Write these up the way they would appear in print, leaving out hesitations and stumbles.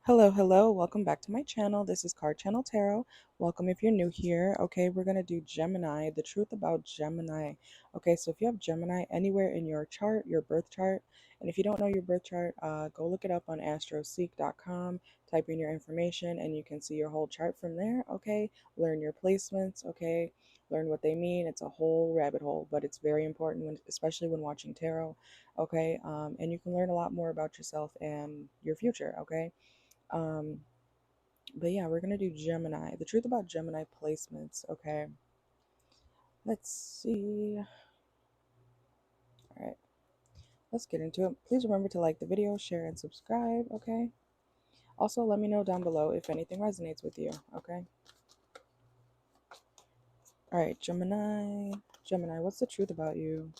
Hello, welcome back to my channel. This is CarChanneledTarot. Welcome if you're new here. Okay, we're going to do Gemini, the truth about Gemini. Okay, so if you have Gemini anywhere in your chart, your birth chart, and if you don't know your birth chart, go look it up on astroseek.com, type in your information, and you can see your whole chart from there. Okay, learn your placements. Okay, learn what they mean. It's a whole rabbit hole, but it's very important, especially when watching tarot. Okay, and you can learn a lot more about yourself and your future. Okay. Um, but yeah, we're gonna do Gemini. The truth about Gemini placements. Okay, let's see. All right, let's get into it. Please remember to like the video, share, and subscribe. Okay. Also, let me know down below if anything resonates with you. Okay. All right, Gemini. Gemini, what's the truth about you?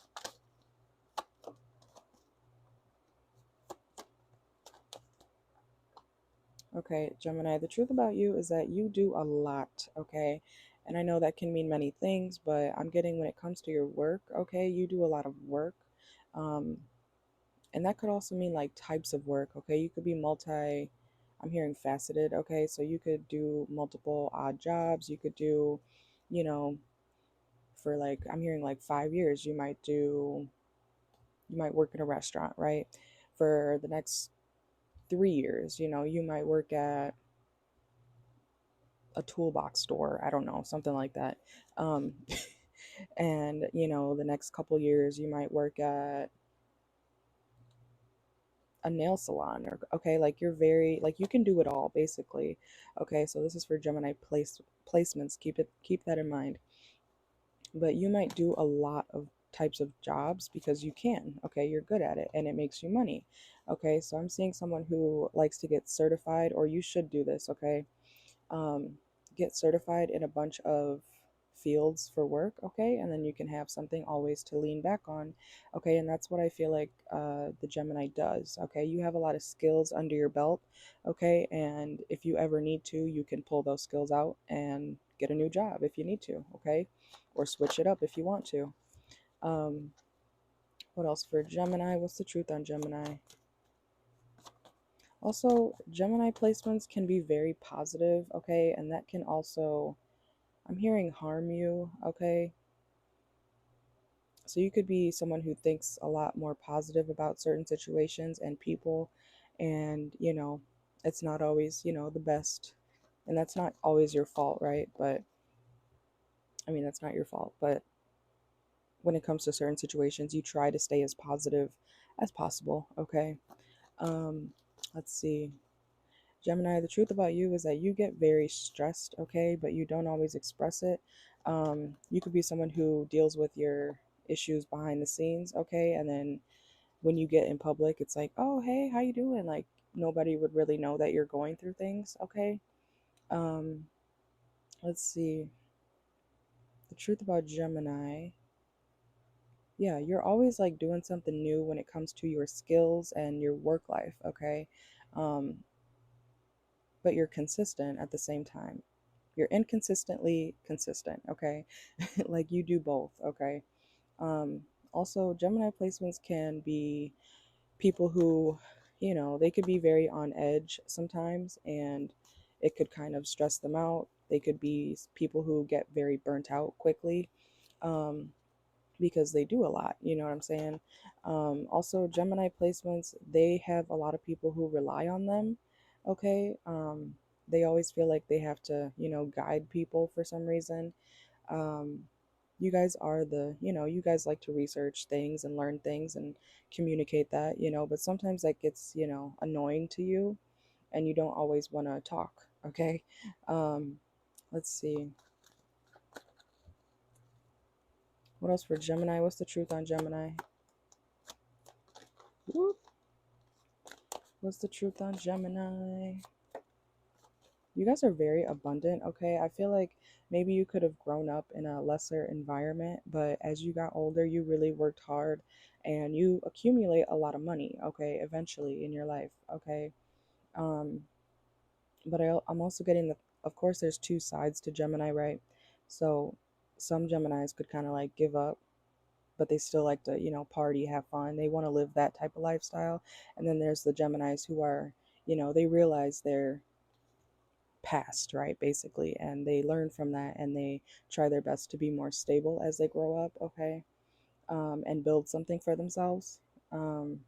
Okay, Gemini, the truth about you is that you do a lot. Okay. And I know that can mean many things, but I'm getting when it comes to your work, okay, you do a lot of work. Um, and that could also mean like types of work. Okay, you could be I'm hearing faceted. Okay, so you could do multiple odd jobs. You could do, you know, for like, I'm hearing like 5 years, you might work in a restaurant, right? For the next 3 years, you might work at a toolbox store. I don't know, something like that. um and the next couple years you might work at a nail salon, or okay, like you're very, like, you can do it all basically. Okay, so this is for Gemini placements. Keep that in mind. But you might do a lot of types of jobs because you can. Okay, you're good at it and it makes you money. Okay, so I'm seeing someone who likes to get certified, or you should do this. Okay, um, get certified in a bunch of fields for work. Okay, and then you can have something always to lean back on. Okay, and that's what I feel like the Gemini does. Okay, you have a lot of skills under your belt. Okay, and if you ever need to, you can pull those skills out and get a new job if you need to. Okay, or switch it up if you want to. um, what else for Gemini? What's the truth on Gemini? Also, Gemini placements can be very positive. Okay, and that can also, I'm hearing, harm you. Okay, so you could be someone who thinks a lot more positive about certain situations and people, and it's not always the best, and that's not always your fault, right? But I mean, that's not your fault, but when it comes to certain situations, you try to stay as positive as possible. Okay. um let's see. Gemini, the truth about you is that you get very stressed. Okay, but you don't always express it. You could be someone who deals with your issues behind the scenes. Okay, and then when you get in public, it's like, oh, hey, how you doing? Like, nobody would really know that you're going through things. Okay. um let's see. The truth about Gemini, yeah, you're always like doing something new when it comes to your skills and your work life. Okay. um but you're consistent at the same time. You're inconsistently consistent. Okay. Like, you do both. Okay. um Also, Gemini placements can be people who, they could be very on edge sometimes, and it could kind of stress them out. They could be people who get very burnt out quickly, um, because they do a lot. You know what I'm saying? Also, Gemini placements, they have a lot of people who rely on them. Okay. They always feel like they have to, guide people for some reason. um, you guys are you guys like to research things and learn things and communicate that, but sometimes that gets, annoying to you, and you don't always want to talk. Okay. um let's see. What else for Gemini? What's the truth on Gemini? Whoop. What's the truth on Gemini? You guys are very abundant. Okay, I feel like maybe you could have grown up in a lesser environment, but as you got older, you really worked hard and you accumulate a lot of money. Okay, eventually in your life. Okay. um but I'm also getting of course, there's two sides to Gemini, right? So some Geminis could kind of like give up, but they still like to, party, have fun. They want to live that type of lifestyle. And then there's the Geminis who are, they realize their past, right, basically, and they learn from that and they try their best to be more stable as they grow up, okay, and build something for themselves. Um,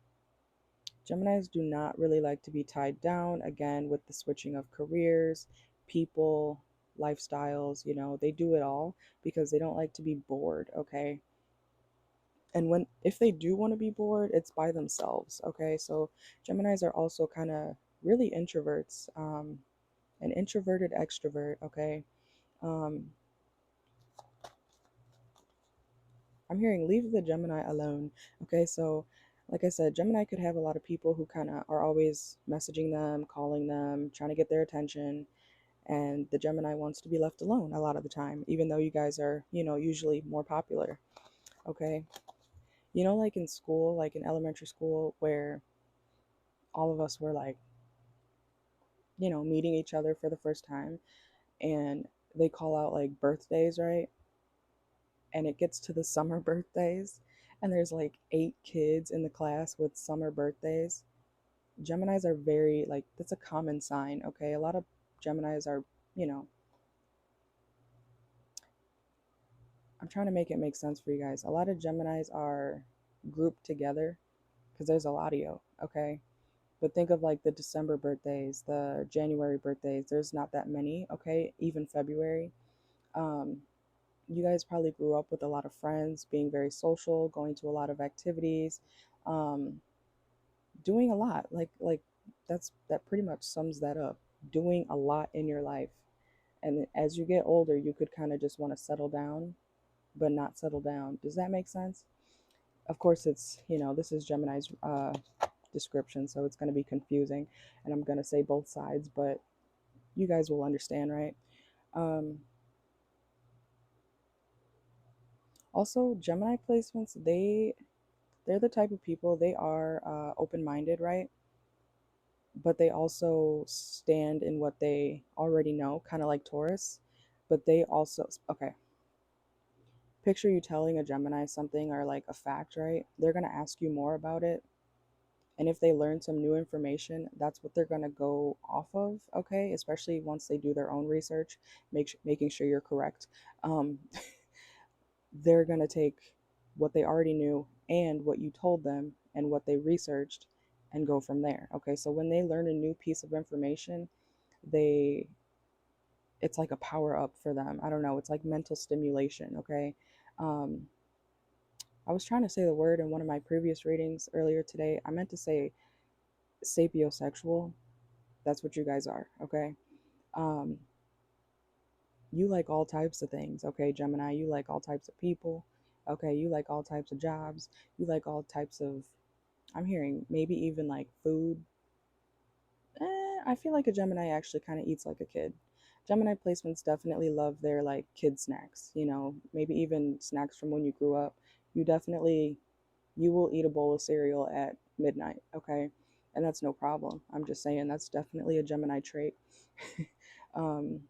Geminis do not really like to be tied down, again, with the switching of careers, people, lifestyles, they do it all because they don't like to be bored, okay? And when if they do want to be bored, it's by themselves, okay? So Geminis are also kind of really introverts, an introverted extrovert, okay? Um, I'm hearing leave the Gemini alone. Okay, so like I said, Gemini could have a lot of people who kind of are always messaging them, calling them, trying to get their attention, and the Gemini wants to be left alone a lot of the time, even though you guys are, usually more popular. Okay, like in school, like in elementary school, where all of us were like, meeting each other for the first time, and they call out like birthdays, right? And it gets to the summer birthdays, and there's like 8 kids in the class with summer birthdays. Geminis are very, like, that's a common sign, okay? A lot of Geminis are, you know, I'm trying to make it make sense for you guys. A lot of Geminis are grouped together because there's a lot of you, okay? But think of like the December birthdays, the January birthdays. There's not that many, okay? Even February. Um, you guys probably grew up with a lot of friends, being very social, going to a lot of activities, um, doing a lot. Like that pretty much sums that up. Doing a lot in your life. And as you get older, you could kind of just want to settle down, but not settle down. Does that make sense? Of course, this is Gemini's description, so it's going to be confusing, and I'm going to say both sides, but you guys will understand, right? Um, Also, Gemini placements, they're the type of people, they are open-minded, right? But they also stand in what they already know, kind of like Taurus. But they also, okay, picture you telling a Gemini something or like a fact, right? They're going to ask you more about it. And if they learn some new information, that's what they're going to go off of, okay? Especially once they do their own research, making sure you're correct. Um, they're going to take what they already knew and what you told them and what they researched and go from there, okay? So when they learn a new piece of information, they it's like a power up for them. I don't know, it's like mental stimulation, okay? um, I was trying to say the word in one of my previous readings earlier today. I meant to say sapiosexual. That's what you guys are, okay? um, you like all types of things, okay, Gemini? You like all types of people, okay? You like all types of jobs. You like all types of, I'm hearing maybe even like food. I feel like a Gemini actually kind of eats like a kid. Gemini placements definitely love their like kid snacks, maybe even snacks from when you grew up. You definitely, you will eat a bowl of cereal at midnight, okay? And that's no problem. I'm just saying that's definitely a Gemini trait. um,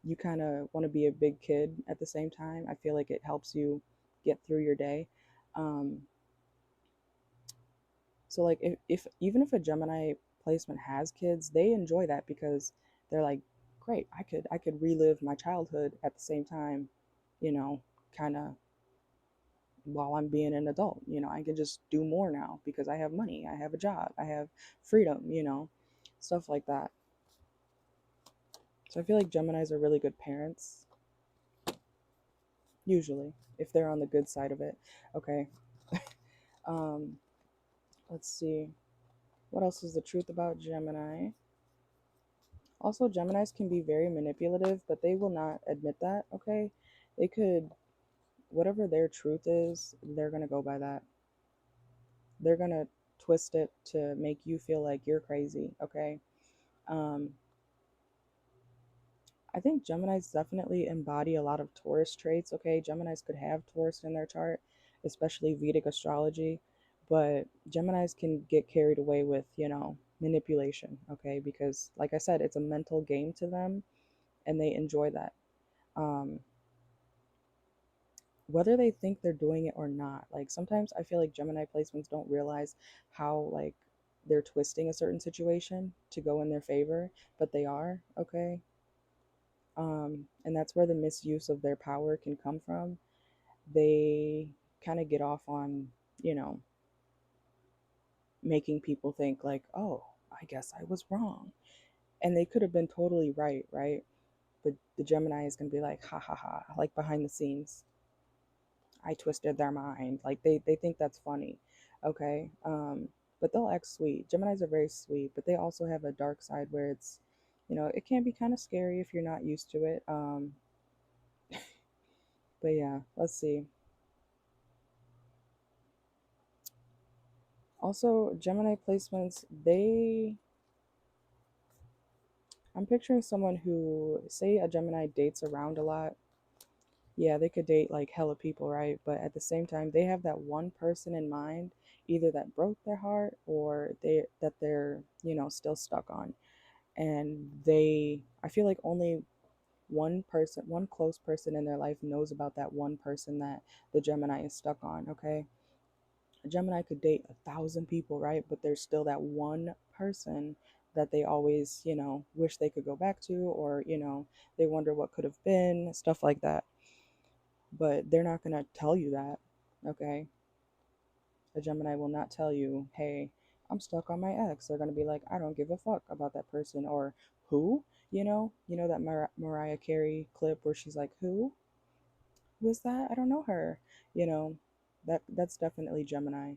you kind of want to be a big kid at the same time. I feel like it helps you get through your day. Um, so like if even if a Gemini placement has kids, they enjoy that because they're like, great, I could relive my childhood at the same time, you know, kind of while I'm being an adult. I can just do more now because I have money, I have a job, I have freedom, stuff like that. So I feel like Geminis are really good parents, usually, if they're on the good side of it. Okay. um, let's see. What else is the truth about Gemini? Also, Geminis can be very manipulative, but they will not admit that, okay? They could, whatever their truth is, they're going to go by that. They're going to twist it to make you feel like you're crazy, okay? Um, I think Geminis definitely embody a lot of Taurus traits, okay? Geminis could have Taurus in their chart, especially Vedic astrology, but Geminis can get carried away with, manipulation, okay? Because, like I said, it's a mental game to them and they enjoy that. Um, whether they think they're doing it or not. Like sometimes I feel like Gemini placements don't realize how like they're twisting a certain situation to go in their favor, but they are, okay? And that's where the misuse of their power can come from. They kind of get off on, you know, making people think like, oh, I guess I was wrong. And they could have been totally right, right? But the Gemini is going to be like, ha ha ha, like behind the scenes. I twisted their mind. Like they think that's funny. Okay. But they'll act sweet. Geminis are very sweet, but they also have a dark side where it's, it can be kind of scary if you're not used to it. But yeah, let's see. Also, Gemini placements, I'm picturing someone who, say, a Gemini dates around a lot. Yeah, they could date like hella people, right? But at the same time, they have that one person in mind, either that broke their heart or they're, still stuck on. And I feel like only one person, one close person in their life knows about that one person that the Gemini is stuck on, okay? A Gemini could date 1,000 people, right? But there's still that one person that they always, wish they could go back to, or, they wonder what could have been, stuff like that. But they're not going to tell you that, okay? A Gemini will not tell you, hey, I'm stuck on my ex. They're going to be like, I don't give a fuck about that person. Or who? That Mariah Carey clip where she's like, who is that? I don't know her. You know, that's definitely Gemini.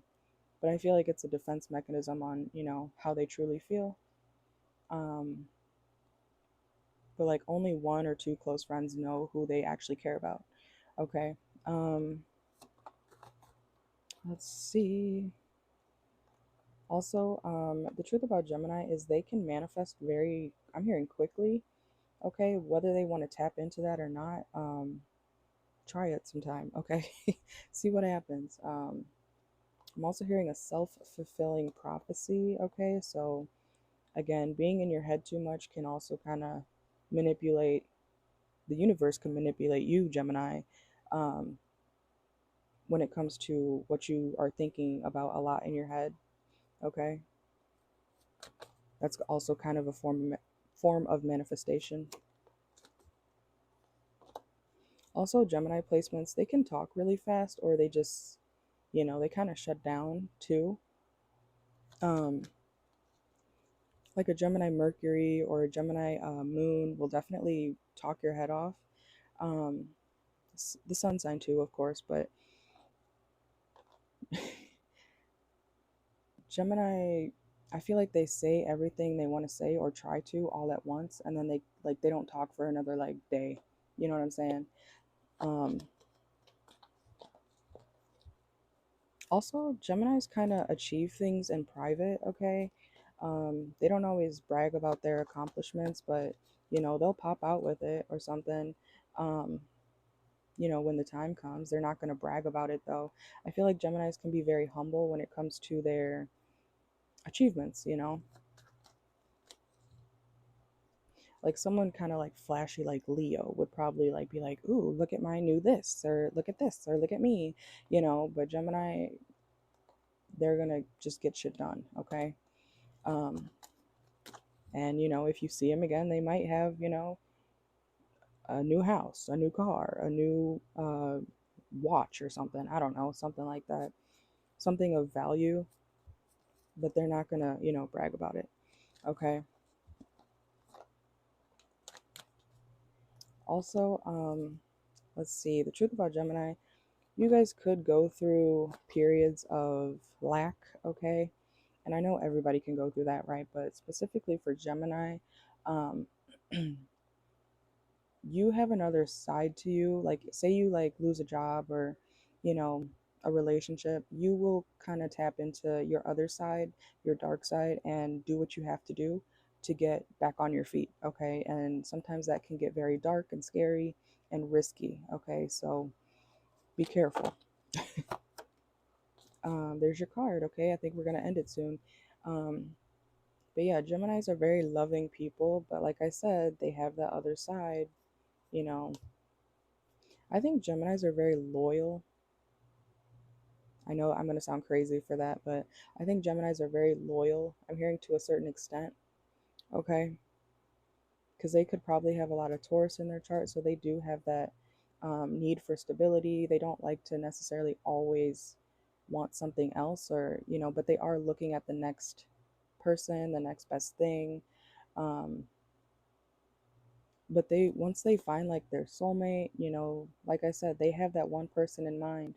But I feel like it's a defense mechanism on, how they truly feel. Um, but like only one or two close friends know who they actually care about. Okay. Um, let's see. Also, the truth about Gemini is they can manifest very, I'm hearing quickly, okay? Whether they want to tap into that or not, try it sometime, okay? See what happens. I'm also hearing a self-fulfilling prophecy, okay? So, again, being in your head too much can also kind of manipulate, the universe can manipulate you, Gemini, um, when it comes to what you are thinking about a lot in your head, okay? That's also kind of a form of manifestation. Also, Gemini placements, they can talk really fast or they just, they kind of shut down too. Um, like a Gemini Mercury or a Gemini Moon will definitely talk your head off. Um, the sun sign too, of course, but Gemini, I feel like they say everything they want to say or try to all at once, and then they don't talk for another like day. You know what I'm saying? Um, Also, Geminis kind of achieve things in private, okay? They don't always brag about their accomplishments, but they'll pop out with it or something. Um, when the time comes, they're not going to brag about it though. I feel like Geminis can be very humble when it comes to their achievements. Like someone kind of like flashy like Leo would probably like be like, "Ooh, look at my new this," or "Look at this," or "Look at me," but Gemini, they're going to just get shit done, okay? Um, and if you see them again, they might have a new house, a new car, a new watch or something. I don't know, something like that, something of value, but they're not gonna brag about it. Okay. Also, let's see. The truth about Gemini, you guys could go through periods of lack. Okay, and I know everybody can go through that, right? But specifically for Gemini, um, you have another side to you. Like say you like lose a job or you know a relationship, you will kind of tap into your other side, your dark side, and do what you have to do to get back on your feet, okay? And sometimes that can get very dark and scary and risky, okay? So be careful. There's your card, okay? I think we're going to end it soon. um, but yeah, Geminis are very loving people, but like I said, they have that other side. you know I think Geminis are very loyal. I know I'm going to sound crazy for that, but I think Geminis are very loyal. I'm hearing to a certain extent, okay? Because they could probably have a lot of Taurus in their chart, so they do have that need for stability. They don't like to necessarily always want something else, or, but they are looking at the next person, the next best thing. Um, but they, once they find like their soulmate, like I said, they have that one person in mind.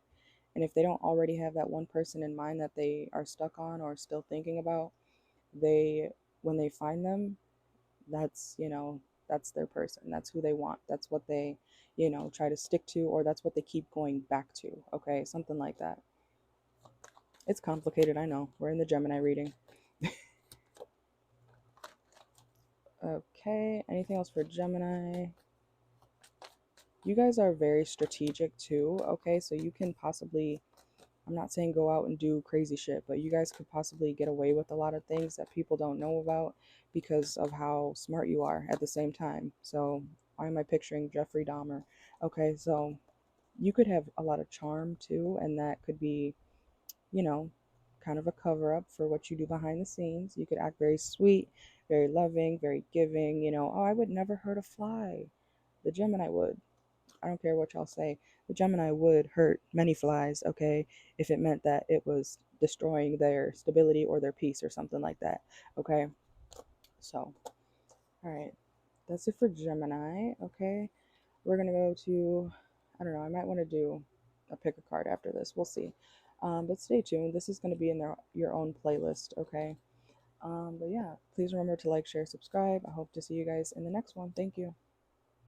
And if they don't already have that one person in mind that they are stuck on or still thinking about, they, when they find them, that's, that's their person. That's who they want. That's what they, try to stick to, or that's what they keep going back to. Okay, something like that. It's complicated, I know. We're in the Gemini reading. Okay, anything else for Gemini? You guys are very strategic too, okay? So you can possibly, I'm not saying go out and do crazy shit, but you guys could possibly get away with a lot of things that people don't know about because of how smart you are at the same time. So, why am I picturing Jeffrey Dahmer? Okay, so you could have a lot of charm too, and that could be, you know, kind of a cover up for what you do behind the scenes. You could act very sweet, very loving, very giving, oh, I would never hurt a fly. The Gemini would. I don't care what y'all say. The Gemini would hurt many flies, okay, if it meant that it was destroying their stability or their peace or something like that, okay? So, all right, that's it for Gemini, okay? We're gonna go to, I don't know, I might want to do a pick a card after this. We'll see. But stay tuned. This is going to be in your own playlist, okay? But yeah, please remember to like, share, subscribe. I hope to see you guys in the next one. Thank you.